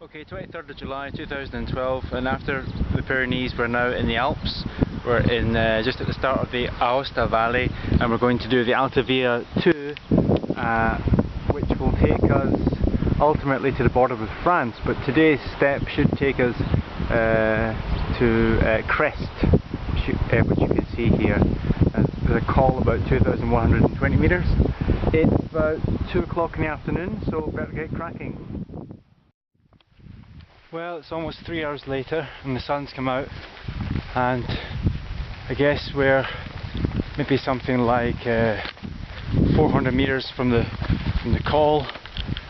Okay, 23rd of July 2012, and after the Pyrenees we're now in the Alps. We're in just at the start of the Aosta Valley, and we're going to do the Alta Via 2, which will take us ultimately to the border with France, but today's step should take us to Crest, which you can see here. There's a call about 2,120 metres. It's about 2 o'clock in the afternoon, so better get cracking. Well, it's almost 3 hours later and the sun's come out, and I guess we're maybe something like 400 metres from the col.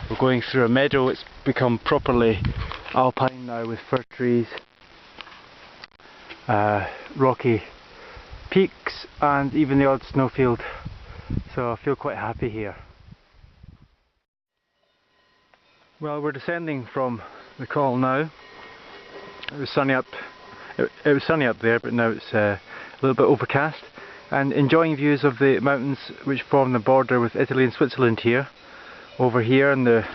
We're going through a meadow. It's become properly alpine now with fir trees, rocky peaks and even the odd snowfield, so I feel quite happy here. Well, we're descending from the col now. It was sunny up there, but now it's a little bit overcast, and enjoying views of the mountains which form the border with Italy and Switzerland here. Over here on the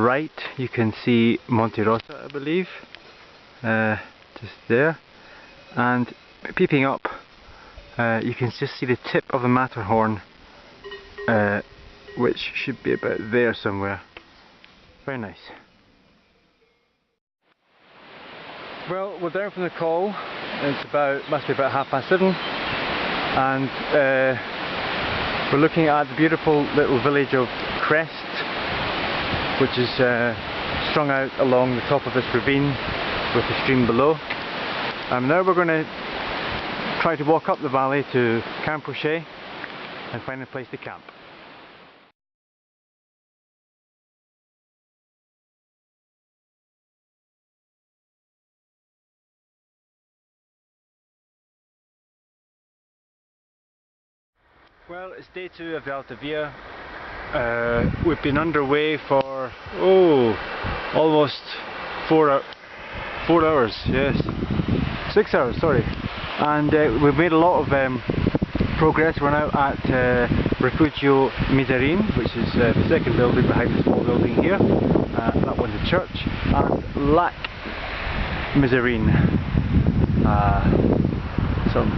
right you can see Monte Rosa, I believe, just there, and peeping up you can just see the tip of the Matterhorn, which should be about there somewhere. Very nice. Well, we're down from the col. It's must be about 7:30, and we're looking at the beautiful little village of Crest, which is strung out along the top of this ravine with the stream below. Now we're going to try to walk up the valley to Camp Rocher and find a place to camp. Well, it's day 2 of the Alta Via. We've been underway for almost 4 hours, yes, 6 hours, sorry, and we've made a lot of progress. We're now at Refugio Bezzi, which is the second building behind this small building here. That one's a church, and Lac Miserine. Some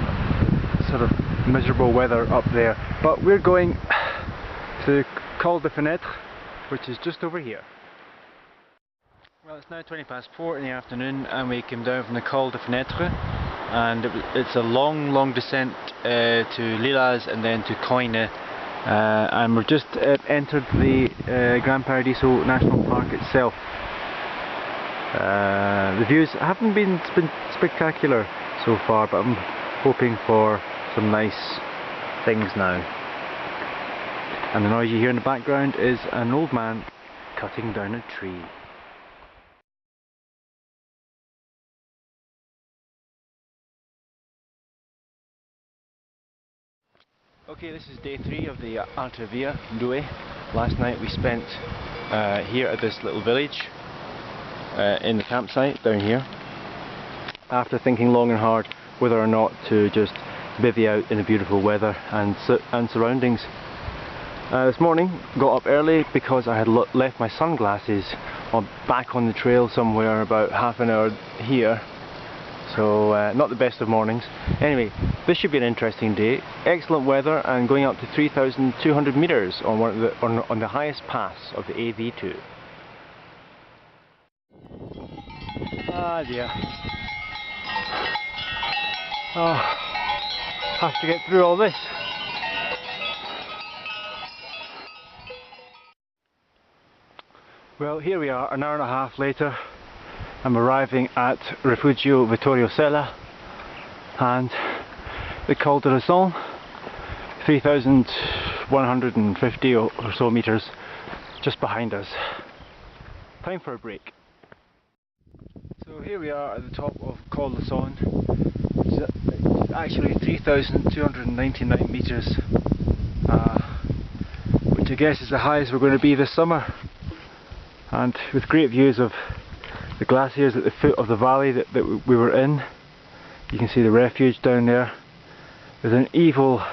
sort of miserable weather up there, but we're going to Col de Fenêtre, which is just over here. Well, it's now 4:20 in the afternoon, and we came down from the Col de Fenêtre, and it's a long descent to Lillas and then to Coine, and we've just entered the Gran Paradiso National Park itself. The views haven't been spectacular so far, but I'm hoping for some nice things now. And the noise you hear in the background is an old man cutting down a tree. Okay, this is day 3 of the Alta Via 2. Last night we spent here at this little village in the campsite down here, after thinking long and hard whether or not to just bivvy out in the beautiful weather and surroundings. This morning got up early because I had left my sunglasses back on the trail somewhere about half an hour here, so not the best of mornings. Anyway, this should be an interesting day. Excellent weather and going up to 3,200 metres on the highest pass of the AV2. Ah dear. Oh, have to get through all this. Well, here we are, an hour and a half later. I'm arriving at Refugio Vittorio Sella and the Col de Raison, 3,150 or so metres just behind us. Time for a break. So here we are at the top of Col de Raison, which is actually 3,299 metres, which I guess is the highest we're going to be this summer, and with great views of the glaciers at the foot of the valley that we were in. You can see the refuge down there. There's an evil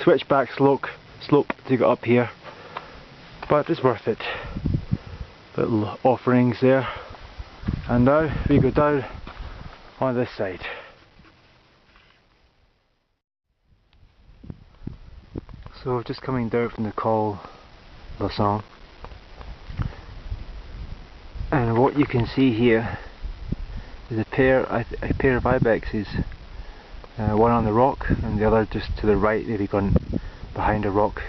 switchback slope to get up here, but it's worth it. little offerings there. And now we go down on this side. So just coming down from the Col La Sang, and what you can see here is a pair of ibexes, one on the rock and the other just to the right, maybe gone behind a rock.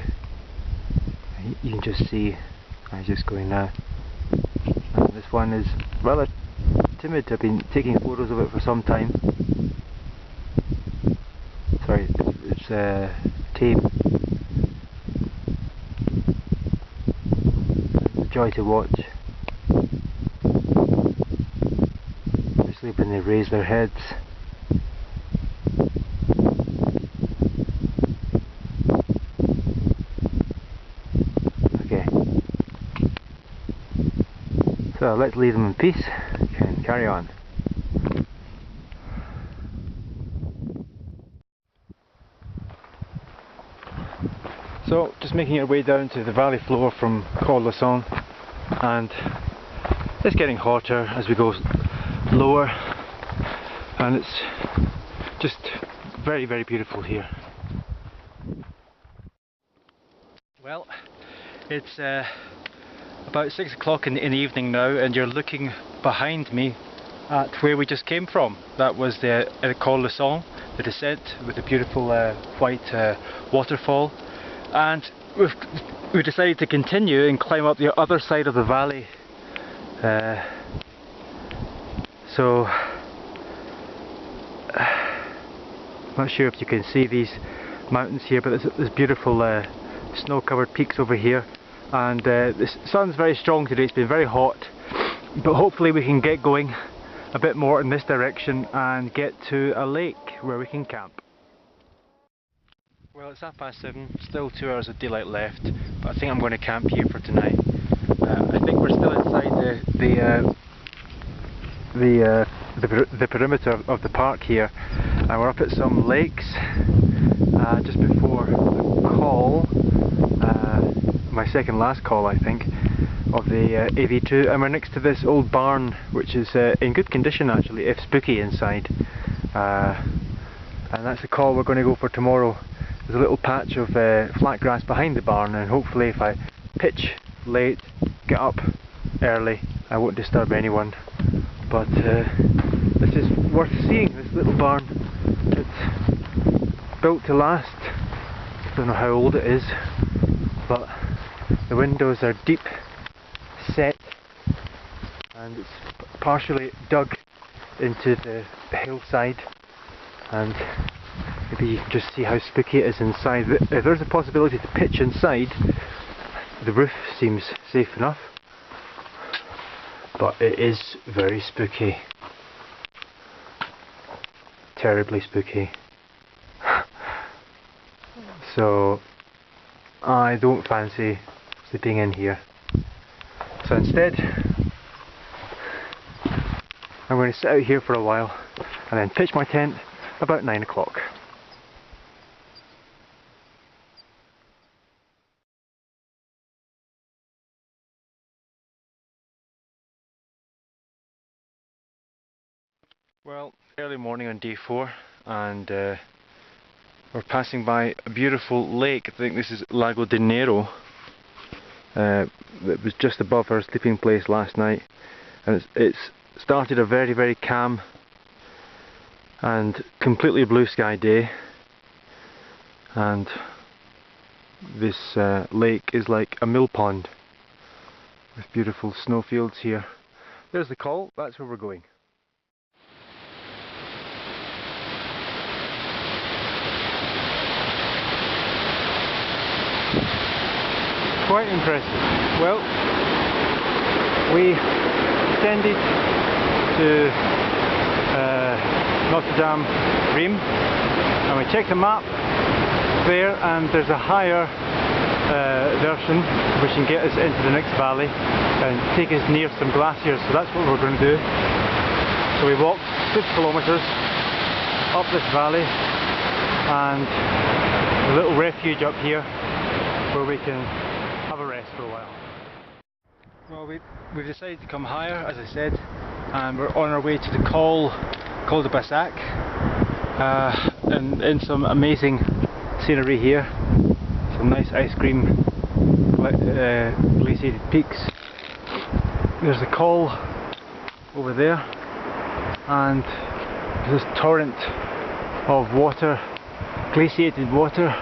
You can just see, I'm just going now, and this one is rather timid. I've been taking photos of it for some time. Sorry, it's tame. It's a joy to watch. Especially when they raise their heads. Okay. So let's leave them in peace and carry on. So just making our way down to the valley floor from Col La Sang, and it's getting hotter as we go lower, and it's just very, very beautiful here. Well, it's about 6 o'clock in the evening now, and you're looking behind me at where we just came from. That was the Col La Sang, the descent with the beautiful white waterfall. And we've decided to continue and climb up the other side of the valley. So I'm not sure if you can see these mountains here, but there's beautiful snow-covered peaks over here. And the sun's very strong today. It's been very hot, but hopefully we can get going a bit more in this direction and get to a lake where we can camp. Well, it's 7:30, still 2 hours of daylight left, but I think I'm going to camp here for tonight. I think we're still inside the perimeter of the park here, and we're up at some lakes just before the call, my second last call I think, of the AV2, and we're next to this old barn which is in good condition actually, if spooky inside, and that's the call we're going to go for tomorrow. There's a little patch of flat grass behind the barn, and hopefully if I pitch late, get up early, I won't disturb anyone. But this is worth seeing, this little barn. It's built to last. I don't know how old it is, but the windows are deep set, and it's partially dug into the hillside, and maybe you can just see how spooky it is inside. If there's a possibility to pitch inside, the roof seems safe enough, but it is very spooky. Terribly spooky. So I don't fancy sleeping in here. So instead, I'm going to sit out here for a while and then pitch my tent about 9 o'clock. Well, early morning on day 4, and we're passing by a beautiful lake. I think this is Lago de Nero. That was just above our sleeping place last night, and it's started a very, very calm and completely blue sky day, and this lake is like a mill pond with beautiful snowfields here. There's the call, that's where we're going. Quite impressive. Well, we descended to Notre Dame Rheims, and we checked the map there, and there's a higher version which can get us into the next valley and take us near some glaciers, so that's what we're going to do. So we walked 6 kilometres up this valley, and a little refuge up here where we can have a rest for a while. Well, we've decided to come higher, as I said, and we're on our way to the Col de Bassac, and in some amazing scenery here. Some nice ice cream glaciated peaks. There's the Col over there, and there's this torrent of water, glaciated water,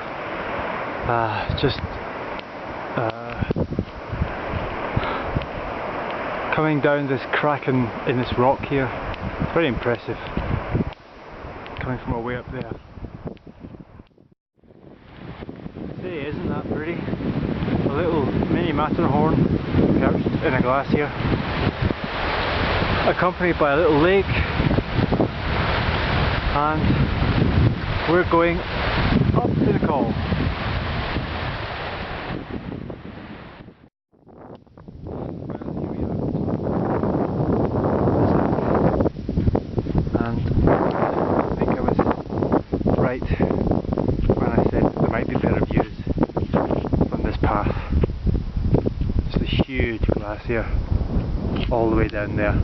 coming down this crack in this rock here. It's very impressive, coming from way up there. Say, isn't that pretty? A little mini Matterhorn perched in a glacier, accompanied by a little lake, and we're going up to the Col. When I said there might be better views from this path. It's a huge glacier all the way down there.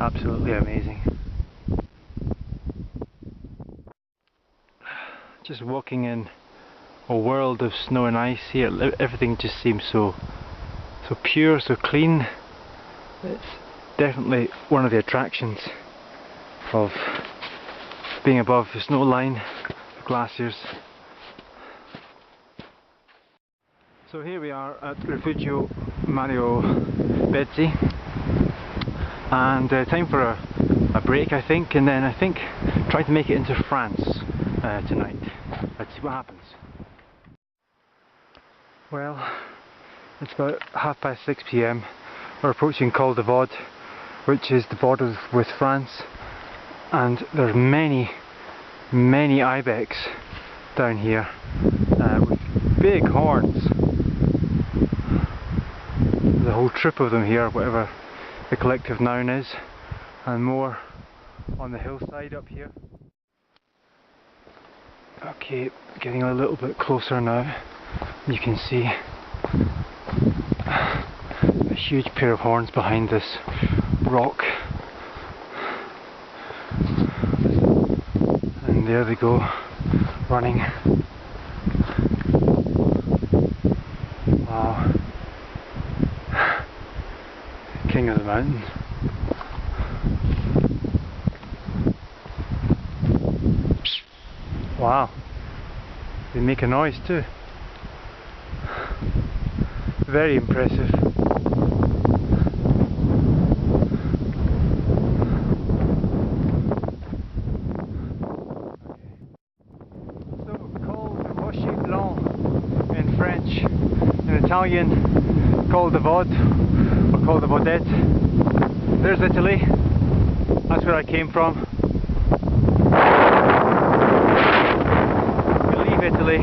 Absolutely amazing. Just walking in a world of snow and ice here. Everything just seems so pure, so clean. It's definitely one of the attractions of being above the snow line, the glaciers. So here we are at Refugio Bezzi, and time for a break, I think, and then I think try to make it into France tonight. Let's see what happens. Well, it's about 6:30 PM. We're approaching Col de Vaud, which is the border with France. And there's many ibex down here with big horns. There's a whole troop of them here, whatever the collective noun is, and more on the hillside up here. Okay, getting a little bit closer now. You can see a huge pair of horns behind this rock. And there they go, running. Wow. King of the mountain. Wow. They make a noise too. Very impressive. In French, in Italian, Col de Vaud or Col de Vaudette. There's Italy. That's where I came from. We leave Italy